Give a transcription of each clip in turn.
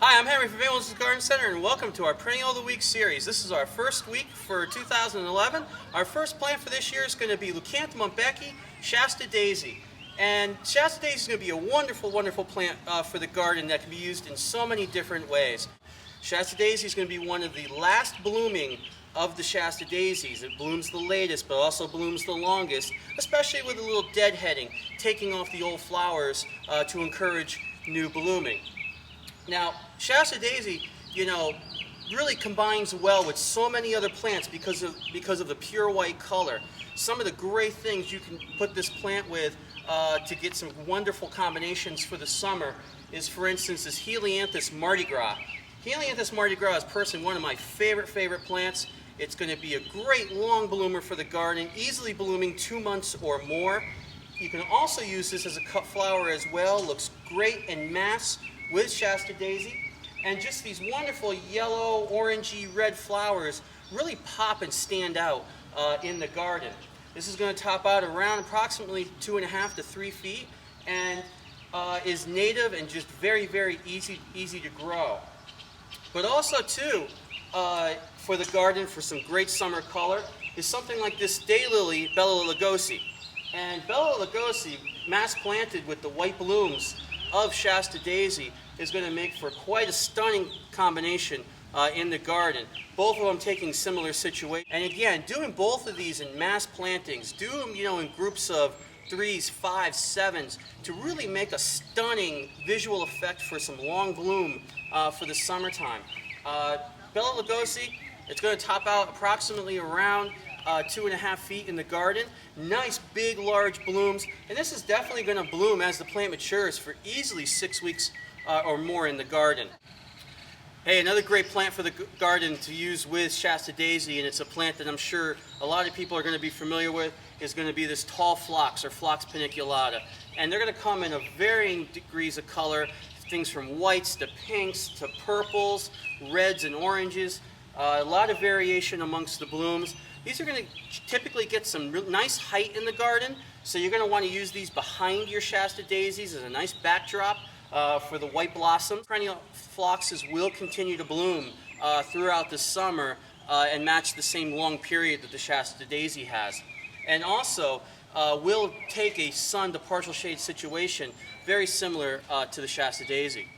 Hi, I'm Henry from Perennial Garden Center, and welcome to our Perennial of the Week series. This is our first week for 2011. Our first plant for this year is going to be Leucanthemum Shasta Daisy. And Shasta Daisy is going to be a wonderful, wonderful plant for the garden that can be used in so many different ways. Shasta Daisy is going to be one of the last blooming of the Shasta Daisies. It blooms the latest, but also blooms the longest, especially with a little deadheading, taking off the old flowers to encourage new blooming. Now, Shasta Daisy, really combines well with so many other plants because of the pure white color. Some of the great things you can put this plant with to get some wonderful combinations for the summer is, for instance, this Helianthus Mardi Gras. Helianthus Mardi Gras is personally one of my favorite plants. It's going to be a great long bloomer for the garden, easily blooming 2 months or more. You can also use this as a cut flower as well. Looks great in mass with Shasta Daisy. And just these wonderful yellow, orangey, red flowers really pop and stand out in the garden. This is going to top out around approximately 2.5 to 3 feet and is native and just very easy to grow. But also too, for the garden, for some great summer color, is something like this daylily, Bella Lugosi. And Bella Lugosi, mass planted with the white blooms of Shasta Daisy, is going to make for quite a stunning combination in the garden. Both of them taking similar situations. And again, doing both of these in mass plantings, do them in groups of 3s, 5s, 7s to really make a stunning visual effect for some long bloom for the summertime. Bella Lugosi, it's going to top out approximately around 2.5 feet in the garden. Nice big large blooms, and this is definitely going to bloom as the plant matures for easily 6 weeks or more in the garden. Hey, another great plant for the garden to use with Shasta Daisy, and it's a plant that I'm sure a lot of people are going to be familiar with, is going to be this tall phlox or Phlox paniculata. And they're going to come in varying degrees of color, things from whites to pinks to purples, reds and oranges. A lot of variation amongst the blooms. These are going to typically get some nice height in the garden, so you're going to want to use these behind your Shasta Daisies as a nice backdrop for the white blossom. Perennial phloxes will continue to bloom throughout the summer and match the same long period that the Shasta Daisy has. And also will take a sun to partial shade situation very similar to the Shasta Daisy.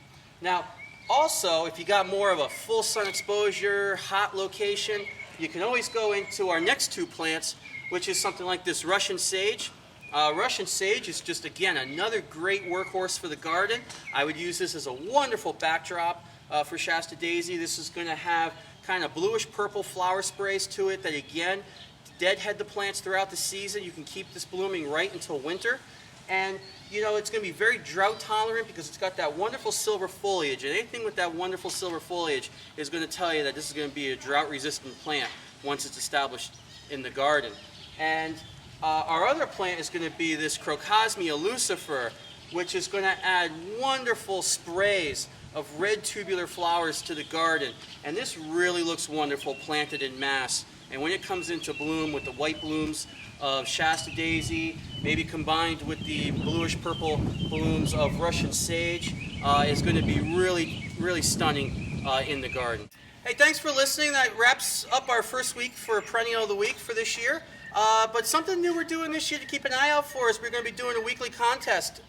Now, also, if you got more of a full sun exposure, hot location, you can always go into our next two plants, which is something like this Russian sage. Russian sage is just, again, another great workhorse for the garden. I would use this as a wonderful backdrop for Shasta Daisy. This is going to have kind of bluish purple flower sprays to it that, again, deadhead the plants throughout the season. You can keep this blooming right until winter. And it's going to be very drought tolerant because it's got that wonderful silver foliage, and anything with that wonderful silver foliage is going to tell you that this is going to be a drought resistant plant once it's established in the garden. And our other plant is going to be this Crocosmia lucifer, which is going to add wonderful sprays of red tubular flowers to the garden. And this really looks wonderful planted in mass. And when it comes into bloom with the white blooms of Shasta Daisy, maybe combined with the bluish purple blooms of Russian sage, is going to be really stunning in the garden. Hey, thanks for listening. That wraps up our first week for Perennial of the Week for this year. But something new we're doing this year to keep an eye out for is we're going to be doing a weekly contest,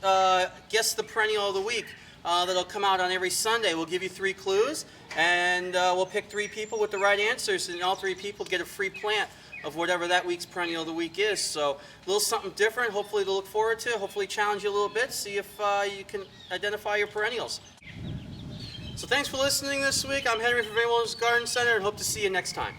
Guess the Perennial of the Week, that'll come out on every Sunday. We'll give you 3 clues, and we'll pick 3 people with the right answers, and all 3 people get a free plant of whatever that week's Perennial of the Week is. So a little something different, hopefully to look forward to, hopefully challenge you a little bit, see if you can identify your perennials. So thanks for listening this week. I'm Henry from Perennial Garden Center, and hope to see you next time.